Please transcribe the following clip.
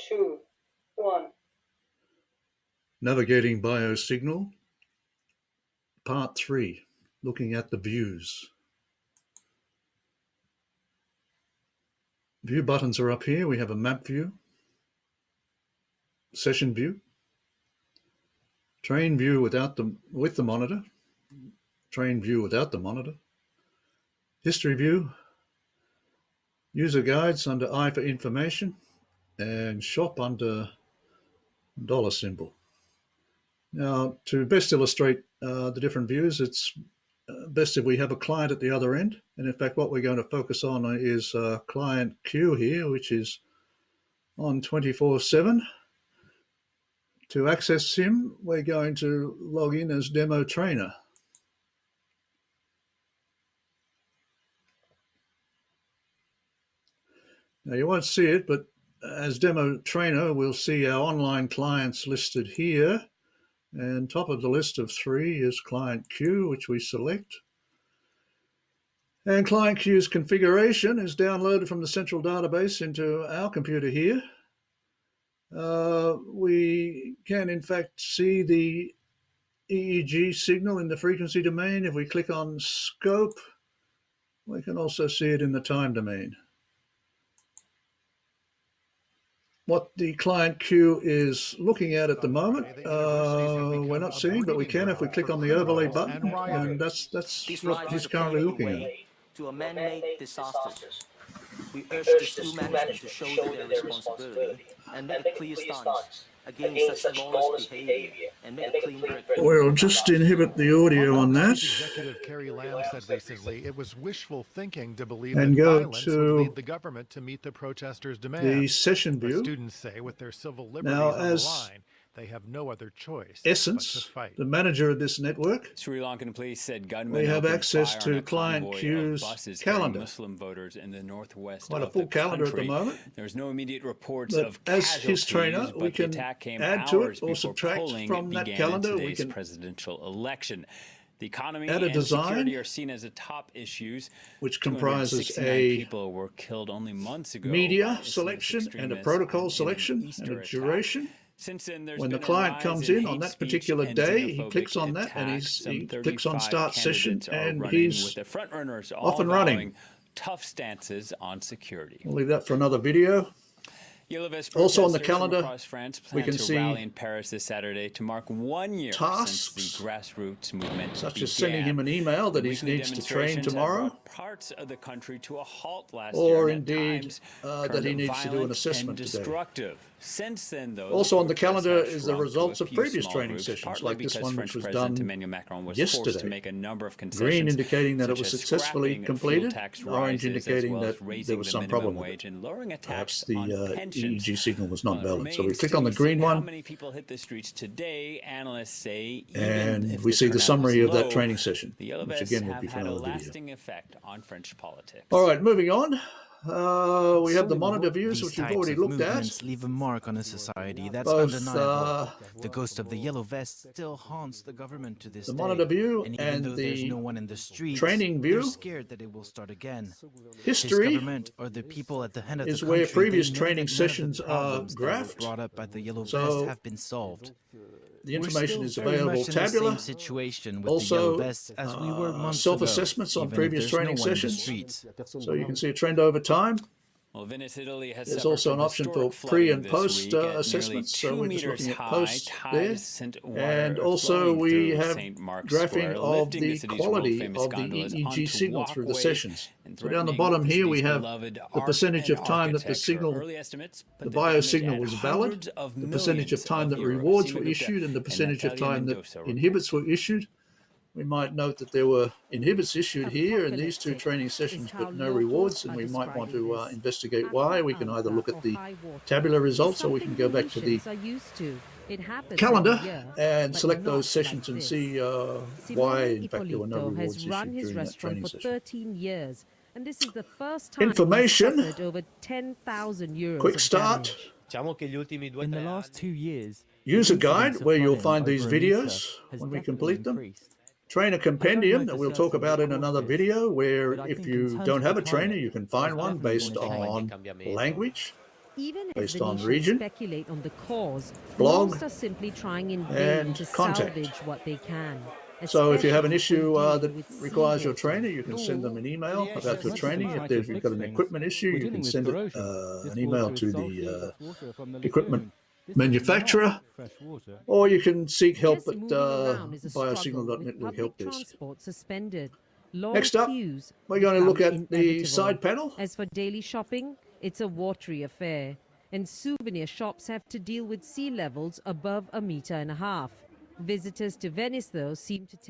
two, one. Navigating BioSignal, Part 3, looking at the views. View buttons are up here. We have a map view, session view, train view with the monitor, train view without the monitor, history view, user guides under I for information, and shop under dollar symbol. Now, to best illustrate the different views, it's best if we have a client at the other end. And in fact, what we're going to focus on is client Q here, which is on 24/7. To access him, we're going to log in as demo trainer. Now, you won't see it, but as demo trainer, we'll see our online clients listed here. And top of the list of 3 is client Q, which we select. And client Q's configuration is downloaded from the central database into our computer here. We can, in fact, see the EEG signal in the frequency domain. If we click on scope, we can also see it in the time domain. What the client Q is looking at the moment, we're not seeing, but we can if we click on the overlay button, and that's what he's currently looking at. To amend made disasters. We urge the school management to shoulder their responsibility and make a clear stance against such lawless behavior and make a clean break. We'll just inhibit the audio on that. Executive Carrie Lam said recently it was wishful thinking to believe And that go violence to would lead the government to meet the protesters' demands. the session view. But students say with their civil liberties Now, on the as line, they have no other choice Essence, but to fight. the manager of this network, Sri Lankan police said gunmen we have opened access fire to on a client convoy of Q's buses carrying calendar. Muslim voters in the northwest Quite a of full the calendar at the country. moment. There's no immediate reports But of as casualties, his trainer, we but the can attack came add to it hours or before subtract polling from that began calendar. in We today's can presidential election. The economy add a and design, security are seen as the top issues. which comprises 269 a people were killed only months ago by media Islamist selection and a extremists protocol in an selection and Easter a attack. duration. Since then, there's When the been a client rise comes in in on hate that speech particular and day, he xenophobic clicks on that and attacks. he Some clicks on 35 start session, candidates are and running he's with the front runners off all and running. vowing tough stances on security. We'll leave that for another video. Also on the calendar, we can see rally in Paris this Saturday to mark 1 year tasks, since the grassroots movement such began. as sending him an email that he Weekly needs to train demonstrations have tomorrow, brought parts of the country to a halt last or year, and at indeed times that he turned needs to do an violent assessment and today. destructive. Since then, though, Also on the calendar protests have is the shrunk to results a of few previous small training groups, sessions, partly like this because one, French which was President done Emmanuel Macron was forced to yesterday. make a number of concessions, Green indicating that it such was as successfully scrapping fuel completed, tax orange rises, indicating as well that as raising there was the some minimum problem with wage it. and lowering a Perhaps tax the on pensions. EEG signal was not While it valid. So we remains click to on the be green seen how one, many people hit the streets today. Analysts say and even if we see the turnout summary was of that low, training session, the yellow which vests again will have be for had a another video. lasting effect on French politics. All right, moving on. We have the monitor views, which These we've already types of looked at. movements leave a mark on a society. That's Both undeniable. The ghost of the yellow vest still haunts the government to this the day. monitor view And even and though there's the no one in the streets, training they're view. scared that it will start again. This History government or the people at the head of is the where country, previous they know training that none of the sessions are problems that were graphed. brought up by the yellow So vest have been solved. The information We're is still very available much in the tabular. same situation with the yellow Also, vests as we were months ago, self-assessments on even if previous there's no training one in the sessions. streets. So you can see a trend over time. Well, Venice, Italy has There's suffered also an from option for historic pre flooding and this post week at nearly assessments. So 2 we're just meters looking at high. post there. Tides sent water And also flowing we through have St. Mark's graphing Square, of lifting the city's quality world-famous of the gondolas EEG onto signal through the walkways sessions. and So down the threatening bottom the here we city's have beloved the art percentage and of time that the architecture. signal, Early estimates put the the damage biosignal at was hundreds valid, of the percentage of millions time that euros. rewards Seema were Gupta issued, and the and percentage of Natalia time that Mendoza inhibits were issued. We might note that there were inhibits issued here in these two training sessions, but no rewards, and we might want to investigate why. We can either look at the tabular results, or we can go back to the calendar and select those sessions and see why, in fact, there were no rewards issued during that training session. 13 years, and this is the first time Information. he's suffered over 10,000 euros Quick of start. damage. In the last 2 years, User the guide, incidence of where you'll flooding find these over Anissa videos has when we definitely complete them. increased. Trainer compendium that we'll talk certainty about in what another caused this, video, where but I if think in you terms don't of have the a trainer, climate, you can find there's one definitely based been a change. on language. Even as based the on nations region, speculate on the cause, blog, most are simply trying in vain and to contact. salvage what they can. So if you have an especially issue when that dealing with requires your seawater. training, you can send them an email about your training. If you've got an things, equipment issue, we're you can dealing with send corrosion. an This email water is to salty, the it's water from the equipment lagoon. This is manufacturer, not fresh water. or you can seek help Just at moving around is a struggle with biosignal.net with public help desk. transport suspended. Long Next up, queues we're going to look become at the inevitable. side panel. As for daily shopping, it's a watery affair, and souvenir shops have to deal with sea levels above 1.5 meters. Visitors to Venice, though, seem to take